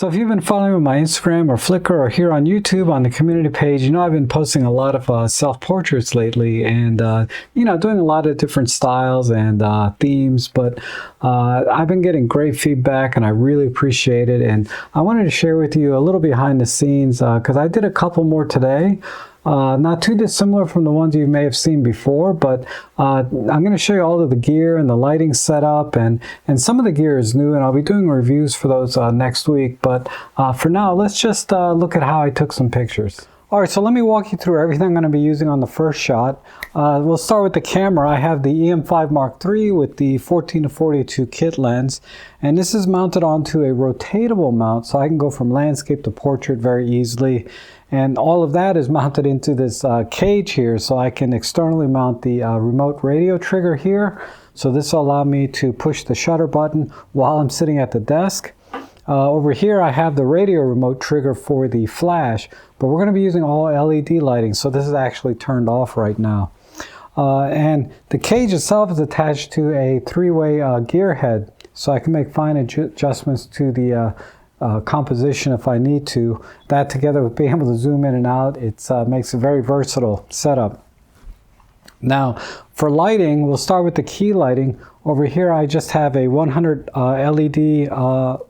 So if you've been following me on my Instagram or Flickr or here on YouTube on the community page, you know I've been posting a lot of self-portraits lately and, doing a lot of different styles and themes, but I've been getting great feedback and I really appreciate it. And I wanted to share with you a little behind the scenes because I did a couple more today. Not too dissimilar from the ones you may have seen before, but I'm going to show you all of the gear and the lighting setup, and some of the gear is new, and I'll be doing reviews for those next week. But for now, let's just look at how I took some pictures. All right, so let me walk you through everything I'm going to be using on the first shot. We'll start with the camera. I have the EM5 Mark III with the 14-42 kit lens, and this is mounted onto a rotatable mount, so I can go from landscape to portrait very easily. And all of that is mounted into this cage here, so I can externally mount the remote radio trigger here. So this will allow me to push the shutter button while I'm sitting at the desk. Over here I have the radio remote trigger for the flash, but we're going to be using all LED lighting, so this is actually turned off right now. And the cage itself is attached to a three-way gear head, so I can make fine adjustments to the composition if I need to. That together with being able to zoom in and out, it makes a very versatile setup. Now for lighting, we'll start with the key lighting. Over here I just have a 100 LED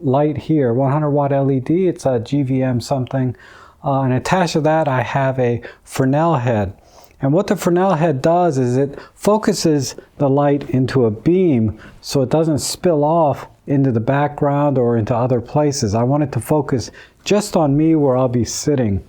light here, 100 watt LED. It's a GVM something, and attached to that I have a Fresnel head. And what the Fresnel head does is it focuses the light into a beam so it doesn't spill off into the background or into other places. I want it to focus just on me where I'll be sitting.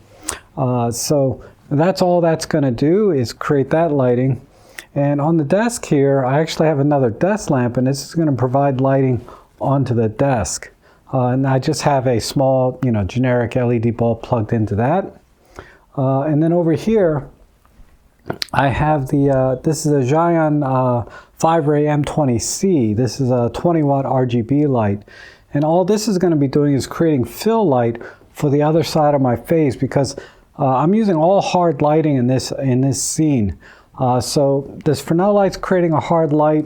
So that's all that's going to do is create that lighting. And on the desk here, I actually have another desk lamp, and this is going to provide lighting onto the desk. And I just have a small, generic LED bulb plugged into that. And then over here, I have this is a Xion 5-ray M20C. This is a 20 watt RGB light. And all this is going to be doing is creating fill light for the other side of my face, because I'm using all hard lighting in this scene. So this Fresnel light's creating a hard light,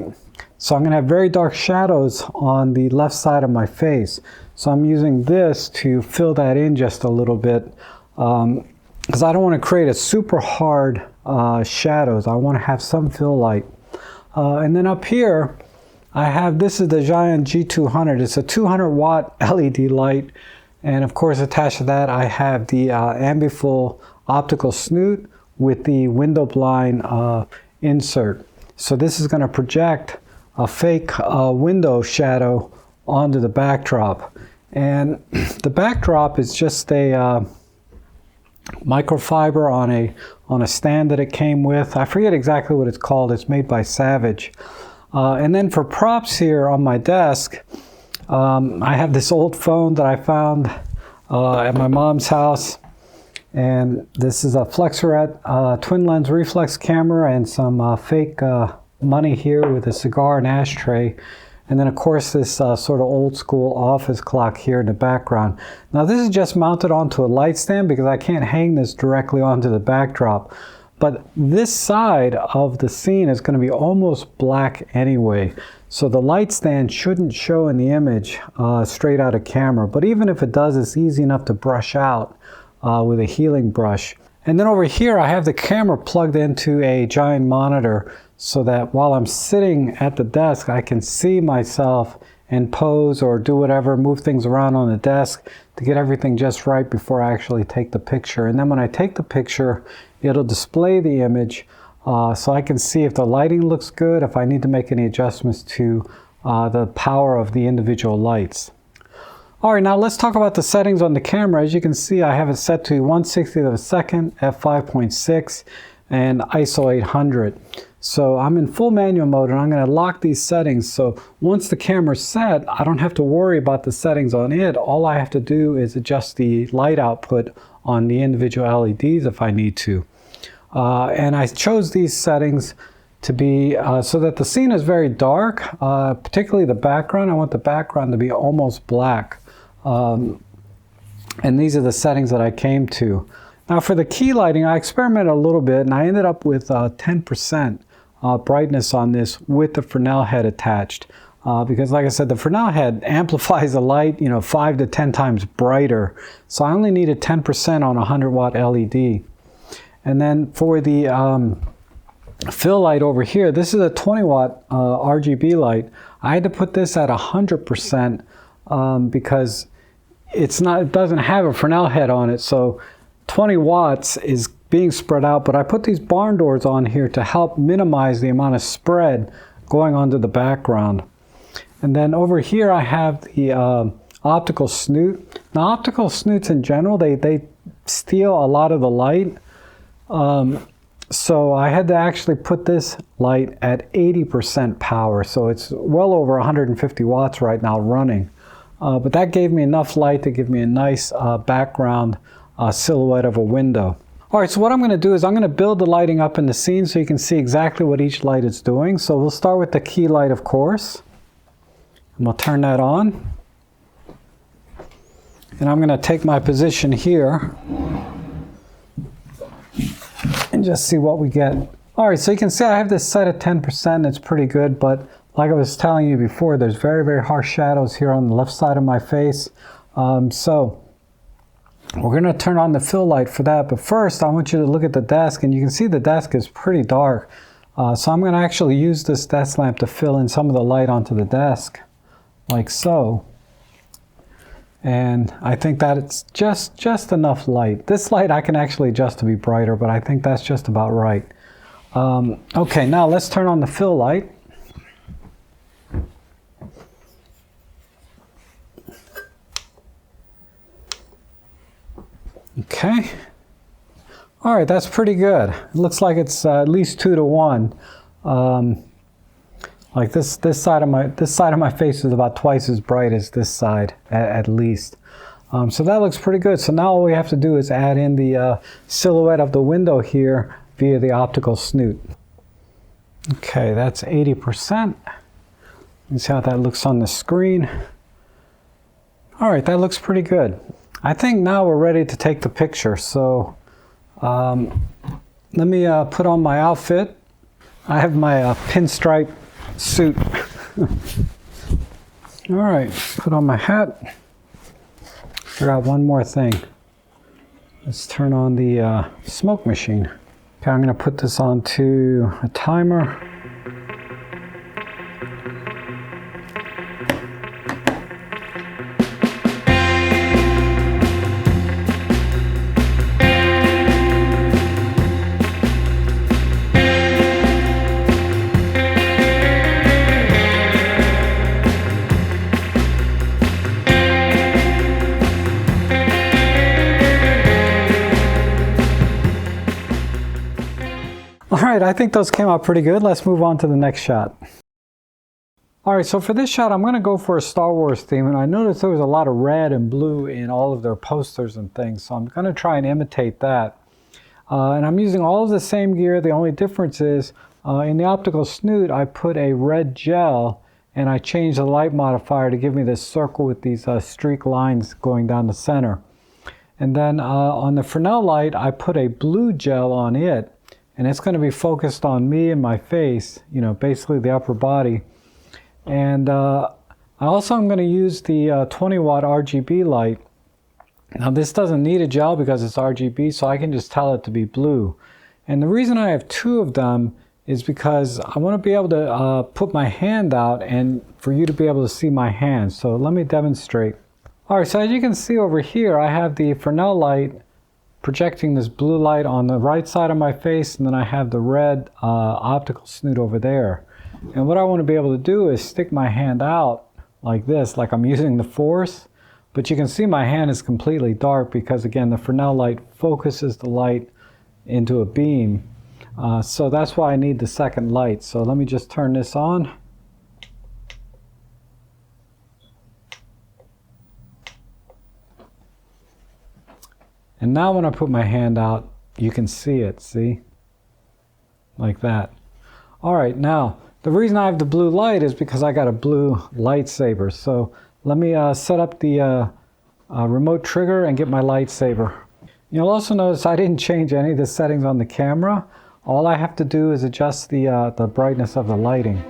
so I'm going to have very dark shadows on the left side of my face. So I'm using this to fill that in just a little bit, because I don't want to create a super hard shadows. I want to have some fill light. And then up here I have, this is the Xion G200. It's a 200 watt LED light, and of course attached to that I have the Ambifull optical snoot with the window blind insert. So this is going to project a fake window shadow onto the backdrop, and the backdrop is just a microfiber on a stand that it came with. I forget exactly what it's called. It's made by Savage. And then for props here on my desk, I have this old phone that I found at my mom's house, and this is a Flexoret twin lens reflex camera and some fake money here with a cigar and ashtray. And then of course this sort of old school office clock here in the background. Now this is just mounted onto a light stand because I can't hang this directly onto the backdrop. But this side of the scene is going to be almost black anyway. So the light stand shouldn't show in the image straight out of camera. But even if it does, it's easy enough to brush out with a healing brush. And then over here I have the camera plugged into a giant monitor, so that while I'm sitting at the desk I can see myself and pose or do whatever, move things around on the desk to get everything just right before I actually take the picture. And then when I take the picture, it'll display the image so I can see if the lighting looks good, if I need to make any adjustments to the power of the individual lights. Alright, now let's talk about the settings on the camera. As you can see, I have it set to 1/60th of a second, f5.6, and ISO 800. So I'm in full manual mode, and I'm going to lock these settings, so once the camera's set, I don't have to worry about the settings on it. All I have to do is adjust the light output on the individual LEDs if I need to. And I chose these settings to be so that the scene is very dark, particularly the background. I want the background to be almost black. And these are the settings that I came to. Now for the key lighting, I experimented a little bit, and I ended up with 10% brightness on this with the Fresnel head attached. because like I said, the Fresnel head amplifies the light, 5 to 10 times brighter. So I only needed 10% on a 100 watt LED. And then for the fill light over here, this is a 20 watt RGB light. I had to put this at 100% because it doesn't have a Fresnel head on it. So 20 watts is being spread out, but I put these barn doors on here to help minimize the amount of spread going onto the background. And then over here I have the optical snoot. Now optical snoots in general, they steal a lot of the light. So I had to actually put this light at 80% power. So it's well over 150 watts right now running. But that gave me enough light to give me a nice background silhouette of a window. All right, so what I'm going to do is I'm going to build the lighting up in the scene so you can see exactly what each light is doing. So we'll start with the key light, of course. And we'll turn that on. And I'm going to take my position here and just see what we get. All right, so you can see I have this set at 10%. It's pretty good, but like I was telling you before, there's very, very harsh shadows here on the left side of my face. So we're going to turn on the fill light for that. But first, I want you to look at the desk, and you can see the desk is pretty dark. So I'm going to actually use this desk lamp to fill in some of the light onto the desk, like so. And I think that it's just enough light. This light I can actually adjust to be brighter, but I think that's just about right. Okay, now let's turn on the fill light. Okay. All right, that's pretty good. It looks like it's at least 2 to 1. Like this side of my face is about twice as bright as this side, at least. So that looks pretty good. So now all we have to do is add in the silhouette of the window here via the optical snoot. Okay, that's 80%. You see how that looks on the screen. All right, that looks pretty good. I think now we're ready to take the picture. So let me put on my outfit. I have my pinstripe suit. All right, put on my hat. Forgot one more thing. Let's turn on the smoke machine. Okay, I'm going to put this onto a timer. All right, I think those came out pretty good. Let's move on to the next shot. All right, so for this shot, I'm going to go for a Star Wars theme, and I noticed there was a lot of red and blue in all of their posters and things, so I'm going to try and imitate that. And I'm using all of the same gear. The only difference is in the optical snoot, I put a red gel, and I changed the light modifier to give me this circle with these streak lines going down the center. And then on the Fresnel light, I put a blue gel on it, and it's going to be focused on me and my face, basically the upper body. And I also am going to use the 20 watt RGB light. Now this doesn't need a gel because it's RGB, so I can just tell it to be blue. And the reason I have 2 of them is because I want to be able to put my hand out and for you to be able to see my hand. So let me demonstrate. All right, so as you can see over here, I have the Fresnel light projecting this blue light on the right side of my face, and then I have the red optical snoot over there. And what I want to be able to do is stick my hand out like this, like I'm using the force, but you can see my hand is completely dark because, again, the Fresnel light focuses the light into a beam. So that's why I need the second light. So let me just turn this on. And now when I put my hand out, you can see it, see? Like that. All right, now, the reason I have the blue light is because I got a blue lightsaber. So let me set up the remote trigger and get my lightsaber. You'll also notice I didn't change any of the settings on the camera. All I have to do is adjust the brightness of the lighting.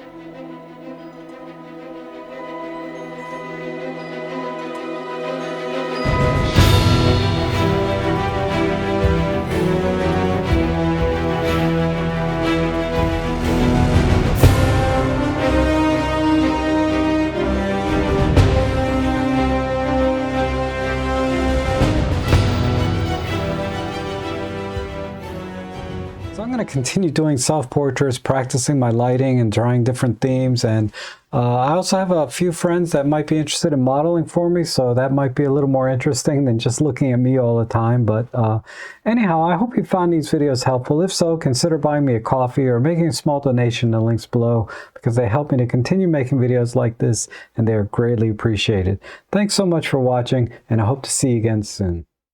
to continue doing self-portraits, practicing my lighting and drawing different themes. And I also have a few friends that might be interested in modeling for me, so that might be a little more interesting than just looking at me all the time. But anyhow, I hope you found these videos helpful. If so, consider buying me a coffee or making a small donation in the links below, because they help me to continue making videos like this, and they're greatly appreciated. Thanks so much for watching, and I hope to see you again soon.